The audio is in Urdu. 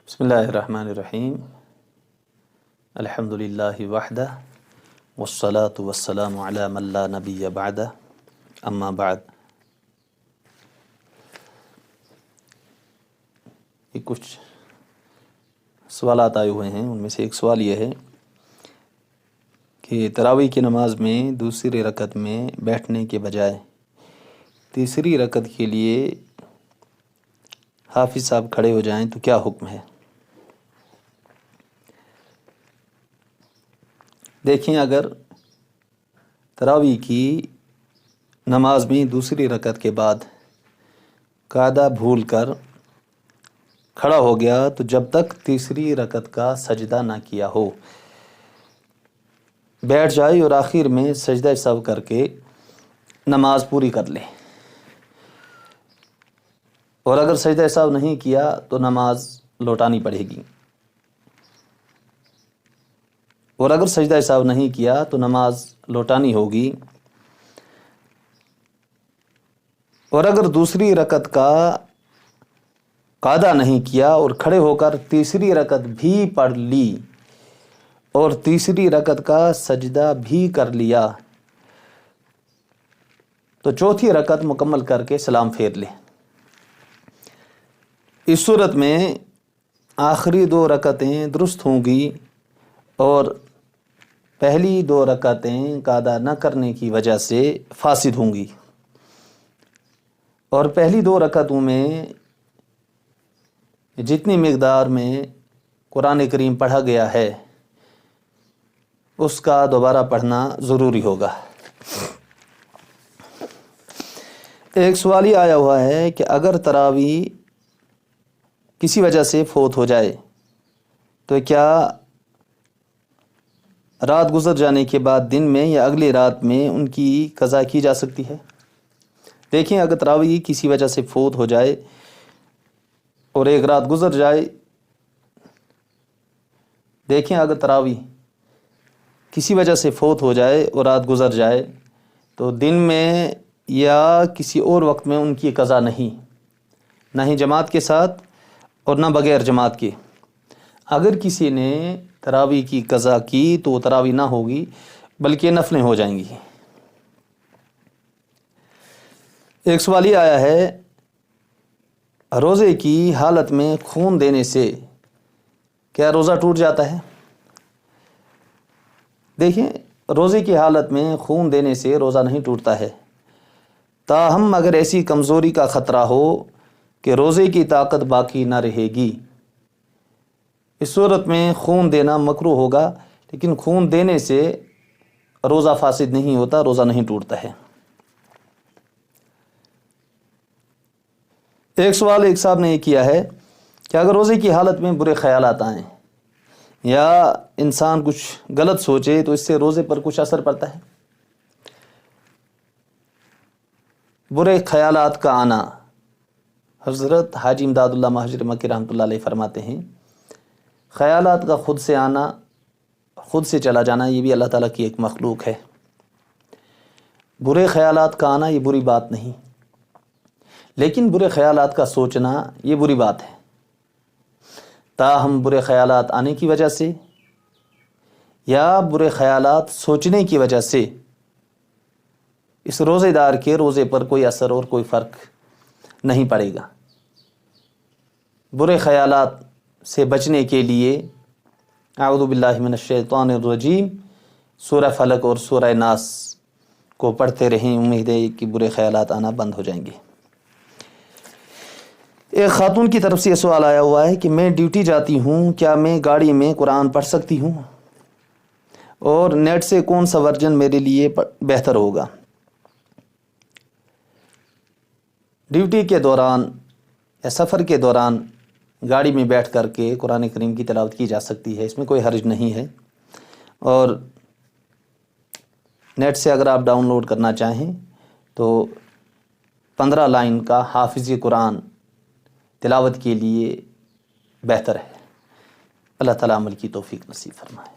بسم اللہ الرحمن الرحیم الحمد للہ وحدہ والصلاة والسلام علی من لا نبی بعدہ اما بعد۔ یہ کچھ سوالات آئے ہوئے ہیں، ان میں سے ایک سوال یہ ہے کہ تراویح کی نماز میں دوسری رکعت میں بیٹھنے کے بجائے تیسری رکعت کے لیے حافظ صاحب کھڑے ہو جائیں تو کیا حکم ہے؟ دیکھیں، اگر تراویح کی نماز میں دوسری رکعت کے بعد قاعدہ بھول کر کھڑا ہو گیا تو جب تک تیسری رکعت کا سجدہ نہ کیا ہو بیٹھ جائے اور آخر میں سجدہ سہو کر کے نماز پوری کر لے، اور اگر سجدہ سہو نہیں کیا تو نماز لوٹانی پڑے گی، اور اگر سجدہ سہو نہیں کیا تو نماز لوٹانی ہوگی، اور اگر دوسری رکعت کا قاعدہ نہیں کیا اور کھڑے ہو کر تیسری رکعت بھی پڑھ لی اور تیسری رکعت کا سجدہ بھی کر لیا تو چوتھی رکعت مکمل کر کے سلام پھیر لے۔ اس صورت میں آخری دو رکعتیں درست ہوں گی اور پہلی دو رکعتیں قاعدہ نہ کرنے کی وجہ سے فاسد ہوں گی، اور پہلی دو رکعتوں میں جتنی مقدار میں قرآن کریم پڑھا گیا ہے اس کا دوبارہ پڑھنا ضروری ہوگا۔ ایک سوال یہ آیا ہوا ہے کہ اگر تراویح کسی وجہ سے فوت ہو جائے تو کیا رات گزر جانے کے بعد دن میں یا اگلی رات میں ان کی قضا کی جا سکتی ہے؟ دیکھیں، اگر تراویح کسی وجہ سے فوت ہو جائے اور ایک رات گزر جائے، دیکھیں اگر تراویح کسی وجہ سے فوت ہو جائے اور رات گزر جائے تو دن میں یا کسی اور وقت میں ان کی قضا نہیں، نہ ہی جماعت کے ساتھ اور نہ بغیر جماعت کے۔ اگر کسی نے تراویح کی قضا کی تو وہ تراویح نہ ہوگی بلکہ نفلیں ہو جائیں گی۔ ایک سوال یہ آیا ہے، روزے کی حالت میں خون دینے سے کیا روزہ ٹوٹ جاتا ہے؟ دیکھیں، روزے کی حالت میں خون دینے سے روزہ نہیں ٹوٹتا ہے، تاہم اگر ایسی کمزوری کا خطرہ ہو کہ روزے کی طاقت باقی نہ رہے گی، اس صورت میں خون دینا مکروہ ہوگا، لیکن خون دینے سے روزہ فاسد نہیں ہوتا، روزہ نہیں ٹوٹتا ہے۔ ایک سوال ایک صاحب نے یہ کیا ہے کہ اگر روزے کی حالت میں برے خیالات آئیں یا انسان کچھ غلط سوچے تو اس سے روزے پر کچھ اثر پڑتا ہے؟ برے خیالات کا آنا، حضرت حاجی امداد اللہ مہاجر مکی رحمۃ اللہ علیہ فرماتے ہیں، خیالات کا خود سے آنا، خود سے چلا جانا، یہ بھی اللہ تعالیٰ کی ایک مخلوق ہے۔ برے خیالات کا آنا یہ بری بات نہیں، لیکن برے خیالات کا سوچنا یہ بری بات ہے۔ تاہم برے خیالات آنے کی وجہ سے یا برے خیالات سوچنے کی وجہ سے اس روزے دار کے روزے پر کوئی اثر اور کوئی فرق نہیں پڑے گا۔ برے خیالات سے بچنے کے لیے اعوذ باللہ من الشیطان الرجیم سورہ فلق اور سورہ ناس کو پڑھتے رہیں، امید ہے کہ برے خیالات آنا بند ہو جائیں گے۔ ایک خاتون کی طرف سے یہ سوال آیا ہوا ہے کہ میں ڈیوٹی جاتی ہوں، کیا میں گاڑی میں قرآن پڑھ سکتی ہوں، اور نیٹ سے کون سا ورژن میرے لیے بہتر ہوگا؟ ڈیوٹی کے دوران یا سفر کے دوران گاڑی میں بیٹھ کر کے قرآن کریم کی تلاوت کی جا سکتی ہے، اس میں کوئی حرج نہیں ہے، اور نیٹ سے اگر آپ ڈاؤن لوڈ کرنا چاہیں تو 15 لائن کا حافظی قرآن تلاوت کے لیے بہتر ہے۔ اللہ تعالیٰ عمل کی توفیق نصیب فرمائے۔